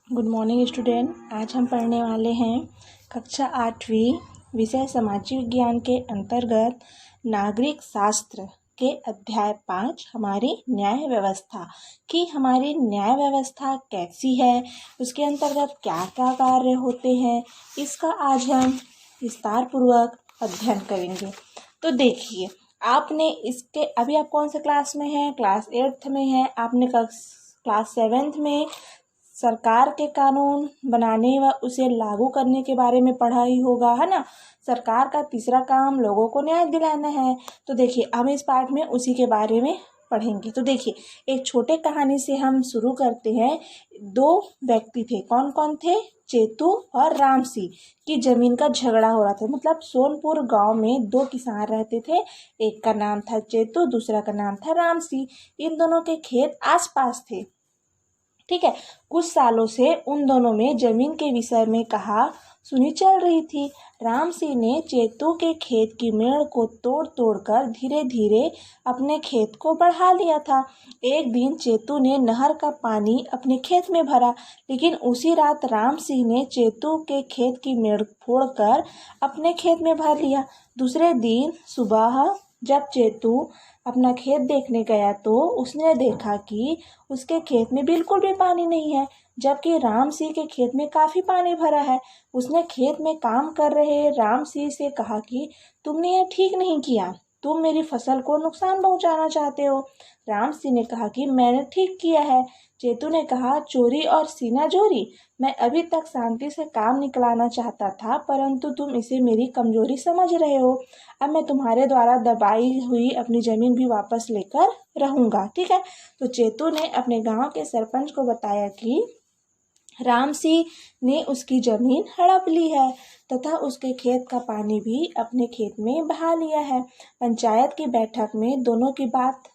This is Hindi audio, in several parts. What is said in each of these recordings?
Good morning student. आज हम पढ़ने वाले हैं कक्षा 8वीं विषय सामाजिक विज्ञान के अंतर्गत नागरिक शास्त्र के अध्याय 5 हमारी न्याय व्यवस्था की। हमारी न्याय व्यवस्था कैसी है, उसके अंतर्गत क्या क्या कार्य होते हैं, इसका आज हम विस्तार पूर्वक अध्ययन करेंगे। तो देखिए, आपने इसके अभी आप कौन से क्लास में हैं? क्लास 8th में है। आपने क्लास 7th में सरकार के कानून बनाने व उसे लागू करने के बारे में पढ़ा ही होगा, है ना। सरकार का तीसरा काम लोगों को न्याय दिलाना है। तो देखिए, हम इस पाठ में उसी के बारे में पढ़ेंगे। तो देखिए, एक छोटे कहानी से हम शुरू करते हैं। दो व्यक्ति थे। कौन कौन थे? चेतू और रामसी की जमीन का झगड़ा हो रहा था। मतलब सोनपुर गांव में दो किसान रहते थे। एक का नाम था चेतू, दूसरा का नाम था रामसी। इन दोनों के खेत आसपास थे, ठीक है। कुछ सालों से उन दोनों में जमीन के विषय में कहा सुनी चल रही थी। राम सिंह ने चेतू के खेत की मेड़ को तोड़ तोड़ कर धीरे धीरे अपने खेत को बढ़ा लिया था। एक दिन चेतू ने नहर का पानी अपने खेत में भरा, लेकिन उसी रात राम सिंह ने चेतू के खेत की मेड़ फोड़कर अपने खेत में भर लिया। दूसरे दिन सुबह जब चेतू अपना खेत देखने गया तो उसने देखा कि उसके खेत में बिल्कुल भी पानी नहीं है, जबकि राम सिंह के खेत में काफी पानी भरा है। उसने खेत में काम कर रहे राम सिंह से कहा कि तुमने यह ठीक नहीं किया, तुम मेरी फसल को नुकसान पहुंचाना चाहते हो। राम सिंह ने कहा कि मैंने ठीक किया है। चेतू ने कहा, चोरी और सीना जोरी, मैं अभी तक शांति से काम निकलाना चाहता था, परंतु तुम इसे मेरी कमजोरी समझ रहे हो। अब मैं तुम्हारे द्वारा दबाई हुई अपनी जमीन भी वापस लेकर रहूंगा, ठीक है। तो चेतू ने अपने गांव के सरपंच को बताया कि राम सिंह ने उसकी जमीन हड़प ली है तथा उसके खेत का पानी भी अपने खेत में बहा लिया है। पंचायत की बैठक में दोनों की बात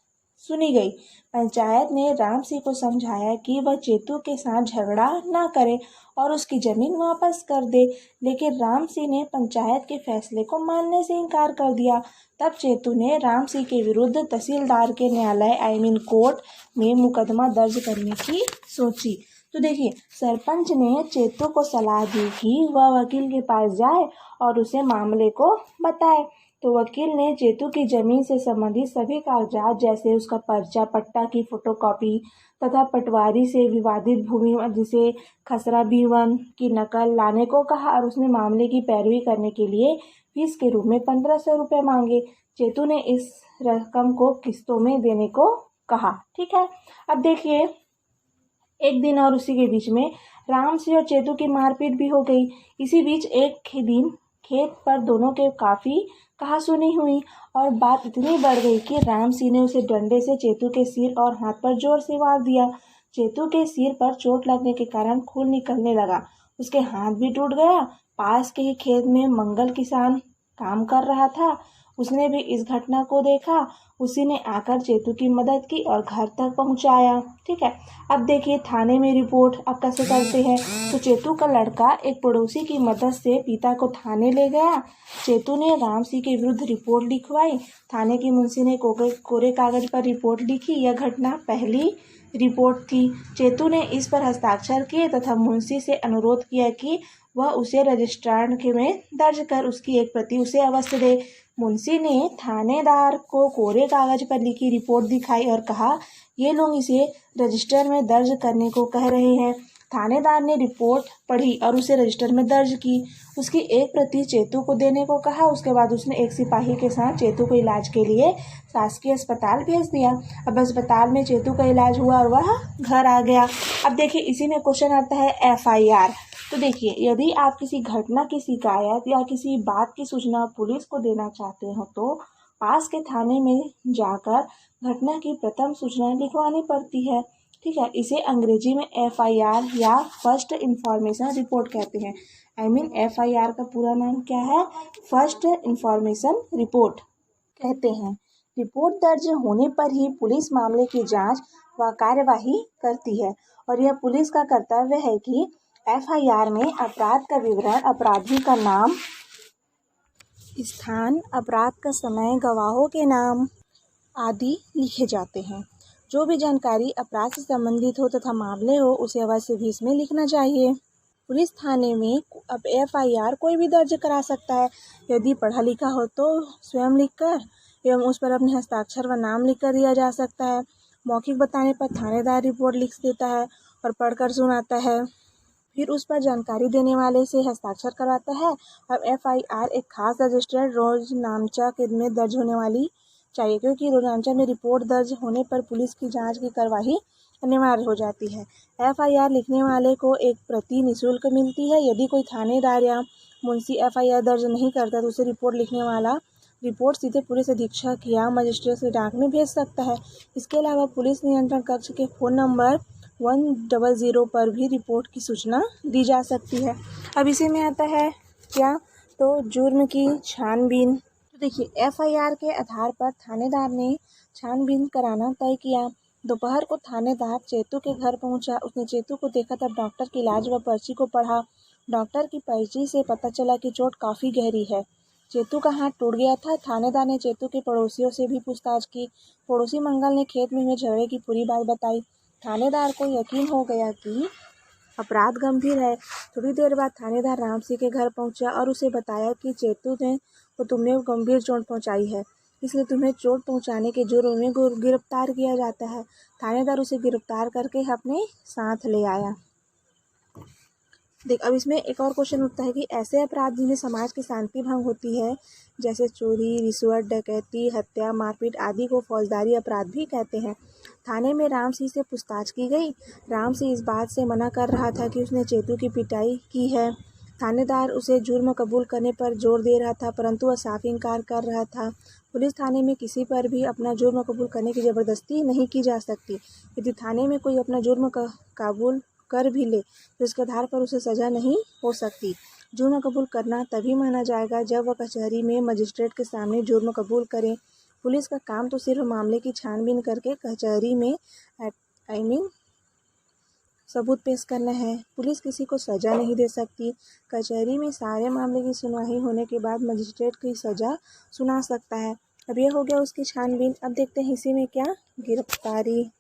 सुनी गई। पंचायत ने राम सिंह को समझाया कि वह चेतू के साथ झगड़ा ना करे और उसकी जमीन वापस कर दे, लेकिन राम सिंह ने पंचायत के फैसले को मानने से इनकार कर दिया। तब चेतू ने राम सिंह के विरुद्ध तहसीलदार के न्यायालय कोर्ट में मुकदमा दर्ज करने की सोची। तो देखिए, सरपंच ने चेतू को सलाह दी कि वह वकील के पास जाए और उसे मामले को बताए। तो वकील ने चेतू की जमीन से संबंधित सभी कागजात, जैसे उसका पर्चा, पट्टा की फोटोकॉपी तथा पटवारी से विवादित भूमि जिसे खसरा B1 की नकल लाने को कहा और उसने मामले की पैरवी करने के लिए फीस के रूप में 1500 रुपये मांगे। चेतू ने इस रकम को किस्तों में देने को कहा, ठीक है। अब देखिए, एक दिन और उसी के बीच में राम सिंह और चेतू की मारपीट भी हो गई। इसी बीच एक दिन खेत पर दोनों के काफी कहासुनी हुई और बात इतनी बढ़ गई कि राम सिंह ने उसे डंडे से चेतू के सिर और हाथ पर जोर से मार दिया। चेतू के सिर पर चोट लगने के कारण खून निकलने लगा, उसके हाथ भी टूट गया। पास के ही खेत में मंगल किसान काम कर रहा था, उसने भी इस घटना को देखा। उसी ने आकर चेतू की मदद की और घर तक पहुंचाया, ठीक है। अब देखिए, थाने में रिपोर्ट अब कैसे करते हैं। तो चेतू का लड़का एक पड़ोसी की मदद से पिता को थाने ले गया। चेतू ने राम सिंह के विरुद्ध रिपोर्ट लिखवाई। थाने की मुंशी ने कोरे कागज पर रिपोर्ट लिखी। यह घटना पहली रिपोर्ट थी। चेतू ने इस पर हस्ताक्षर किए तथा मुंशी से अनुरोध किया कि वह उसे रजिस्ट्रार में दर्ज कर उसकी एक प्रति उसे अवश्य दे। मुंशी ने थानेदार को कोरे कागज पर लिखी रिपोर्ट दिखाई और कहा, ये लोग इसे रजिस्टर में दर्ज करने को कह रहे हैं। थानेदार ने रिपोर्ट पढ़ी और उसे रजिस्टर में दर्ज की। उसकी एक प्रति चेतू को देने को कहा। उसके बाद उसने एक सिपाही के साथ चेतू को इलाज के लिए शासकीय अस्पताल भेज दिया। अब अस्पताल में चेतू का इलाज हुआ और वह घर आ गया। अब देखिए, इसी में क्वेश्चन आता है FIR। तो देखिए, यदि आप किसी घटना की शिकायत या किसी बात की सूचना पुलिस को देना चाहते हो तो पास के थाने में जाकर घटना की प्रथम सूचना लिखवानी पड़ती है, ठीक है। इसे अंग्रेजी में FIR या फर्स्ट इंफॉर्मेशन रिपोर्ट कहते हैं। FIR का पूरा नाम क्या है? फर्स्ट इंफॉर्मेशन रिपोर्ट कहते हैं। रिपोर्ट दर्ज होने पर ही पुलिस मामले की जांच व कार्यवाही करती है और यह पुलिस का कर्तव्य है कि FIR में अपराध का विवरण, अपराधी का नाम, स्थान, अपराध का समय, गवाहों के नाम आदि लिखे जाते हैं। जो भी जानकारी अपराध से संबंधित हो तथा मामले हो उसे अवश्य भी इसमें लिखना चाहिए। पुलिस थाने में अब FIR कोई भी दर्ज करा सकता है। यदि पढ़ा लिखा हो तो स्वयं लिखकर एवं उस पर अपने हस्ताक्षर व नाम लिखकर दिया जा सकता है। मौखिक बताने पर थानेदार रिपोर्ट लिख देता है और पढ़कर सुनाता है, फिर उस पर जानकारी देने वाले से हस्ताक्षर करवाता है। अब FIR एक खास रजिस्टर्ड रोजनामचा के में दर्ज होने वाली चाहिए, क्योंकि रोजनामचा में रिपोर्ट दर्ज होने पर पुलिस की जांच की कार्यवाही अनिवार्य हो जाती है। FIR लिखने वाले को एक प्रति निःशुल्क मिलती है। यदि कोई थानेदार या मुंशी FIR दर्ज नहीं करता तो उसे रिपोर्ट लिखने वाला रिपोर्ट सीधे पुलिस अधीक्षक या मजिस्ट्रेट से डाक में भेज सकता है। इसके अलावा पुलिस नियंत्रण कक्ष के फ़ोन नंबर 100 पर भी रिपोर्ट की सूचना दी जा सकती है। अब इसी में आता है क्या, तो जुर्म की छानबीन। तो देखिए, FIR के आधार पर थानेदार ने छानबीन कराना तय किया। दोपहर को थानेदार चेतू के घर पहुंचा। उसने चेतू को देखा तब डॉक्टर की इलाज व पर्ची को पढ़ा। डॉक्टर की पर्ची से पता चला कि चोट काफ़ी गहरी है। चेतू का हाथ टूट गया था। थानेदार ने चेतू के पड़ोसियों से भी पूछताछ की। पड़ोसी मंगल ने खेत में हुए झगड़े की पूरी बात बताई। थानेदार को यकीन हो गया कि अपराध गंभीर है। थोड़ी देर बाद थानेदार राम सिंह के घर पहुंचा और उसे बताया कि चेतू ने तुम्हें गंभीर चोट पहुंचाई है, इसलिए तुम्हें चोट पहुंचाने के जुर्म में गिरफ्तार किया जाता है। थानेदार उसे गिरफ्तार करके अपने साथ ले आया। देख, अब इसमें एक और क्वेश्चन उठता है कि ऐसे अपराध जिन्हें समाज की शांति भंग होती है, जैसे चोरी, रिश्वत, डकैती, हत्या, मारपीट आदि को फौजदारी अपराध भी कहते हैं। थाने में राम सिंह से पूछताछ की गई। राम सिंह इस बात से मना कर रहा था कि उसने चेतू की पिटाई की है। थानेदार उसे जुर्म कबूल करने पर जोर दे रहा था, परंतु वह साफ इनकार कर रहा था। पुलिस थाने में किसी पर भी अपना जुर्म कबूल करने की ज़बरदस्ती नहीं की जा सकती। यदि थाने में कोई अपना जुर्म कबूल कर भी ले तो इसके आधार पर उसे सज़ा नहीं हो सकती। जुर्म कबूल करना तभी माना जाएगा जब वह कचहरी में मजिस्ट्रेट के सामने जुर्म कबूल करे। पुलिस का काम तो सिर्फ मामले की छानबीन करके कचहरी में सबूत पेश करना है। पुलिस किसी को सज़ा नहीं दे सकती। कचहरी में सारे मामले की सुनवाई होने के बाद मजिस्ट्रेट की सज़ा सुना सकता है। अब यह हो गया उसकी छानबीन। अब देखते हैं इसी में क्या, गिरफ्तारी।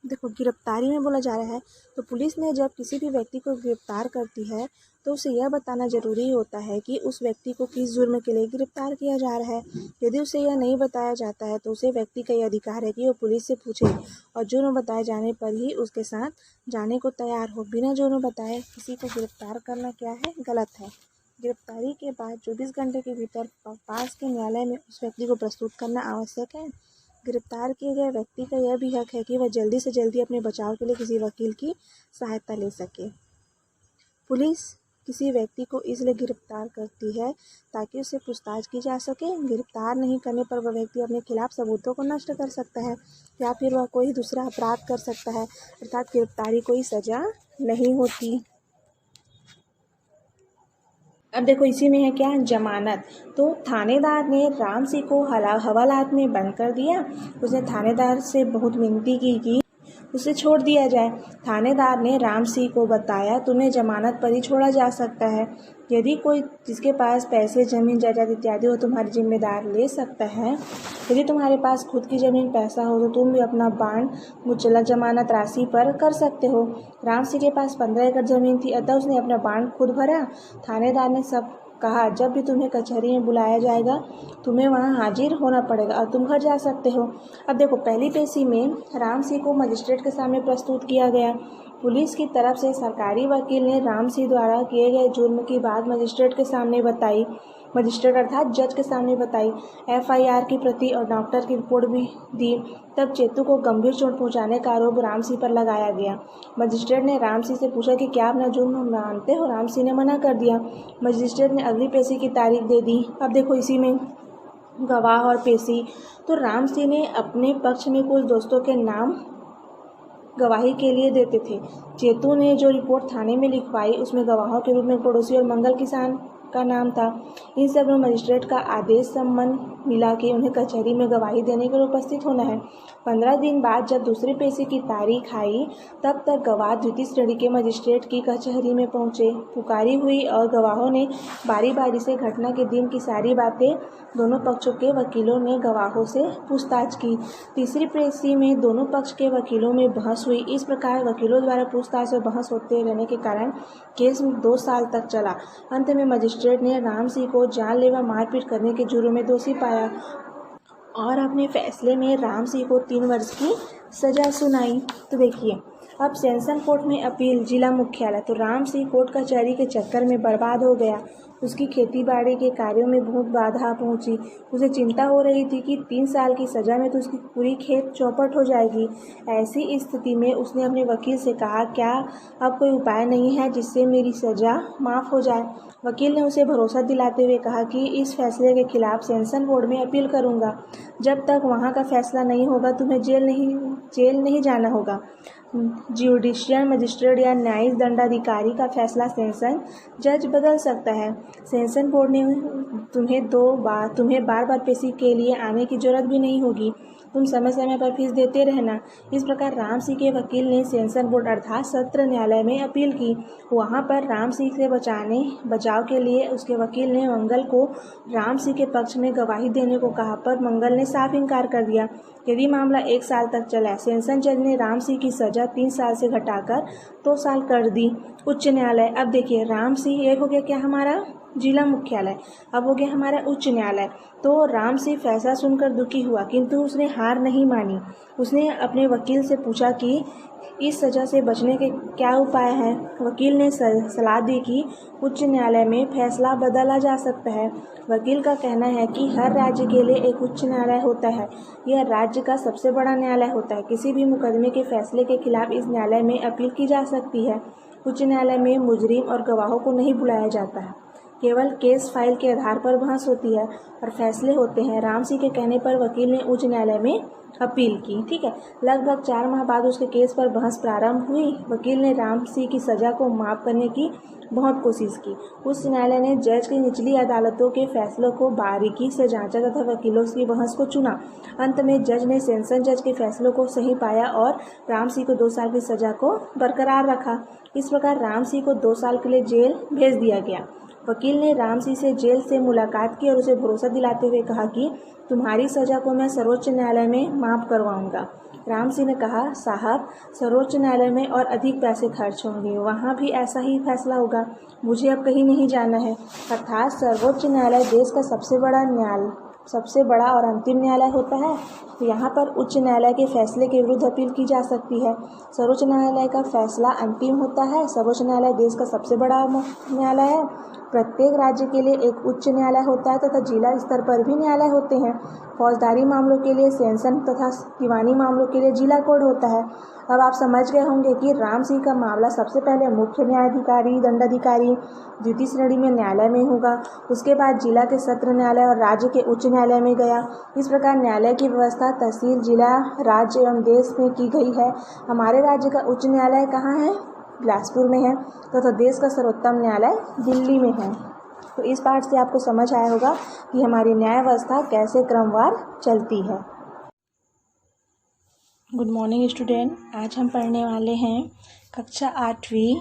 देखो, गिरफ्तारी में बोला जा रहा है तो पुलिस ने जब किसी भी व्यक्ति को गिरफ्तार करती है तो उसे यह बताना ज़रूरी होता है कि उस व्यक्ति को किस जुर्म के लिए गिरफ्तार किया जा रहा है। यदि उसे यह नहीं बताया जाता है तो उसे व्यक्ति का यह अधिकार है कि वो पुलिस से पूछे और जुर्म बताए जाने पर ही उसके साथ जाने को तैयार हो। बिना जुर्म बताए किसी को गिरफ्तार करना क्या है, गलत है। गिरफ्तारी के बाद 24 घंटे के भीतर पास के न्यायालय में उस व्यक्ति को प्रस्तुत करना आवश्यक है। गिरफ्तार किए गए व्यक्ति का यह भी हक है कि वह जल्दी से जल्दी अपने बचाव के लिए किसी वकील की सहायता ले सके। पुलिस किसी व्यक्ति को इसलिए गिरफ्तार करती है ताकि उससे पूछताछ की जा सके। गिरफ्तार नहीं करने पर वह व्यक्ति अपने खिलाफ सबूतों को नष्ट कर सकता है या फिर वह कोई दूसरा अपराध कर सकता है, अर्थात गिरफ्तारी कोई सज़ा नहीं होती। अब देखो, इसी में है क्या, जमानत। तो थानेदार ने राम सिंह को हवालात में बंद कर दिया। उसने थानेदार से बहुत विनती की कि उसे छोड़ दिया जाए। थानेदार ने राम सिंह को बताया, तुम्हें जमानत पर ही छोड़ा जा सकता है। यदि कोई जिसके पास पैसे, ज़मीन, जायदाद इत्यादि हो तुम्हारी जिम्मेदार ले सकता है। यदि तुम्हारे पास खुद की ज़मीन, पैसा हो तो तुम भी अपना बांड मुचलक जमानत राशि पर कर सकते हो। राम सिंह के पास 15 एकड़ ज़मीन थी, अतः उसने अपना बांड खुद भरा। थानेदार ने सब कहा, जब भी तुम्हें कचहरी में बुलाया जाएगा तुम्हें वहां हाजिर होना पड़ेगा और तुम घर जा सकते हो। अब देखो, पहली पेशी में राम सिंह को मजिस्ट्रेट के सामने प्रस्तुत किया गया। पुलिस की तरफ से सरकारी वकील ने राम सिंह द्वारा किए गए जुर्म की बात मजिस्ट्रेट के सामने बताई। मजिस्ट्रेट अर्थात जज के सामने बताई। FIR की प्रति और डॉक्टर की रिपोर्ट भी दी। तब चेतू को गंभीर चोट पहुंचाने का आरोप राम सिंह पर लगाया गया। मजिस्ट्रेट ने राम सिंह से पूछा कि क्या अपना जुर्म मानते हो। राम सिंह ने मना कर दिया। मजिस्ट्रेट ने अगली पेशी की तारीख दे दी। अब देखो, इसी में गवाह और पेशी। तो राम सिंह ने अपने पक्ष में कुछ दोस्तों के नाम गवाही के लिए देते थे। चेतू ने जो रिपोर्ट थाने में लिखवाई उसमें गवाहों के रूप में पड़ोसी और मंगल किसान का नाम था। इन सब मजिस्ट्रेट का आदेश सम्मन मिला कि उन्हें कचहरी में गवाही देने के लिए उपस्थित होना है। 15 दिन बाद जब दूसरे पेशी की तारीख आई, तब तक गवाह द्वितीय श्रेणी के मजिस्ट्रेट की कचहरी में पहुंचे। पुकारी हुई और गवाहों ने बारी बारी से घटना के दिन की सारी बातें दोनों पक्षों के वकीलों ने गवाहों से पूछताछ की। तीसरी पेशी में दोनों पक्ष के वकीलों में बहस हुई। इस प्रकार वकीलों द्वारा पूछताछ और बहस होते रहने के कारण केस 2 साल तक चला। अंत में मजिस्ट्रेट ने राम सिंह को जानलेवा मारपीट करने के जुर्म में दोषी पाया और अपने फैसले में राम सिंह को 3 वर्ष की सजा सुनाई। तो देखिए, अब सेशन कोर्ट में अपील जिला मुख्यालय। तो राम सिंह कोर्ट कचहरी के चक्कर में बर्बाद हो गया। उसकी खेतीबाड़ी के कार्यों में बहुत बाधा पहुंची। उसे चिंता हो रही थी कि 3 साल की सज़ा में तो उसकी पूरी खेत चौपट हो जाएगी। ऐसी स्थिति में उसने अपने वकील से कहा, क्या अब कोई उपाय नहीं है जिससे मेरी सज़ा माफ़ हो जाए। वकील ने उसे भरोसा दिलाते हुए कहा कि इस फैसले के खिलाफ सेशन बोर्ड में अपील करूंगा। जब तक वहां का फैसला नहीं होगा तुम्हें जेल नहीं जाना होगा। ज्यूडिशियल मजिस्ट्रेट या न्यायिक दंडाधिकारी का फैसला सेशन जज बदल सकता है। सेशन बोर्ड ने तुम्हें बार बार पेशी के लिए आने की जरूरत भी नहीं होगी। तुम समय समय पर फीस देते रहना। इस प्रकार राम सिंह के वकील ने सेशन बोर्ड अर्थात सत्र न्यायालय में अपील की। वहां पर राम सिंह से बचाव के लिए उसके वकील ने मंगल को राम सिंह के पक्ष में गवाही देने को कहा, पर मंगल ने साफ इनकार कर दिया। यदि मामला 1 साल तक चला। सेशन जज ने राम सिंह की सजा 3 साल से घटाकर 2 साल कर दी। उच्च न्यायालय। अब देखिए, राम सिंह एक हो गया क्या हमारा जिला मुख्यालय, अब हो गया हमारा उच्च न्यायालय। तो राम सिंह फैसला सुनकर दुखी हुआ, किंतु उसने हार नहीं मानी। उसने अपने वकील से पूछा कि इस सज़ा से बचने के क्या उपाय हैं। वकील ने सलाह दी कि उच्च न्यायालय में फैसला बदला जा सकता है। वकील का कहना है कि हर राज्य के लिए एक उच्च न्यायालय होता है। यह राज्य का सबसे बड़ा न्यायालय होता है। किसी भी मुकदमे के फैसले के खिलाफ इस न्यायालय में अपील की जा सकती है। उच्च न्यायालय में मुजरिम और गवाहों को नहीं बुलाया जाता है। केवल केस फाइल के आधार पर बहस होती है और फैसले होते हैं। राम सिंह के कहने पर वकील ने उच्च न्यायालय में अपील की। ठीक है, लगभग 4 माह बाद उसके केस पर बहस प्रारंभ हुई। वकील ने राम सिंह की सजा को माफ करने की बहुत कोशिश की। उच्च न्यायालय ने जज की निचली अदालतों के फैसलों को बारीकी से जांचा तथा वकीलों की बहस को चुना। अंत में जज ने सेशन जज के फैसलों को सही पाया और राम सिंह को 2 साल की सजा को बरकरार रखा। इस प्रकार राम सिंह को 2 साल के लिए जेल भेज दिया गया। वकील ने राम सिंह से जेल से मुलाकात की और उसे भरोसा दिलाते हुए कहा कि तुम्हारी सजा को मैं सर्वोच्च न्यायालय में माफ करवाऊंगा। राम सिंह ने कहा, साहब, सर्वोच्च न्यायालय में और अधिक पैसे खर्च होंगे, वहाँ भी ऐसा ही फैसला होगा। मुझे अब कहीं नहीं जाना है। अर्थात सर्वोच्च न्यायालय देश का सबसे बड़ा और अंतिम न्यायालय होता है। तो यहाँ पर उच्च न्यायालय के फैसले के विरुद्ध अपील की जा सकती है। सर्वोच्च न्यायालय का फैसला अंतिम होता है। सर्वोच्च न्यायालय देश का सबसे बड़ा न्यायालय है। प्रत्येक राज्य के लिए एक उच्च न्यायालय होता है तथा जिला स्तर पर भी न्यायालय होते हैं। फौजदारी मामलों के लिए सेशन तथा दीवानी मामलों के लिए जिला कोर्ट होता है। अब आप समझ गए होंगे कि राम सिंह का मामला सबसे पहले मुख्य न्यायाधिकारी दंडाधिकारी द्वितीय श्रेणी में न्यायालय में होगा, उसके बाद जिला के सत्र न्यायालय और राज्य के उच्च न्यायालय में गया। इस प्रकार न्यायालय की व्यवस्था तहसील, जिला, राज्य एवं देश में की गई है। हमारे राज्य का उच्च न्यायालय कहाँ है? बिलासपुर में है तथा देश का सर्वोत्तम न्यायालय दिल्ली में है। तो इस पाठ से आपको समझ आया होगा कि हमारी न्याय व्यवस्था कैसे क्रमवार चलती है। गुड मॉर्निंग स्टूडेंट, आज हम पढ़ने वाले हैं कक्षा 8वीं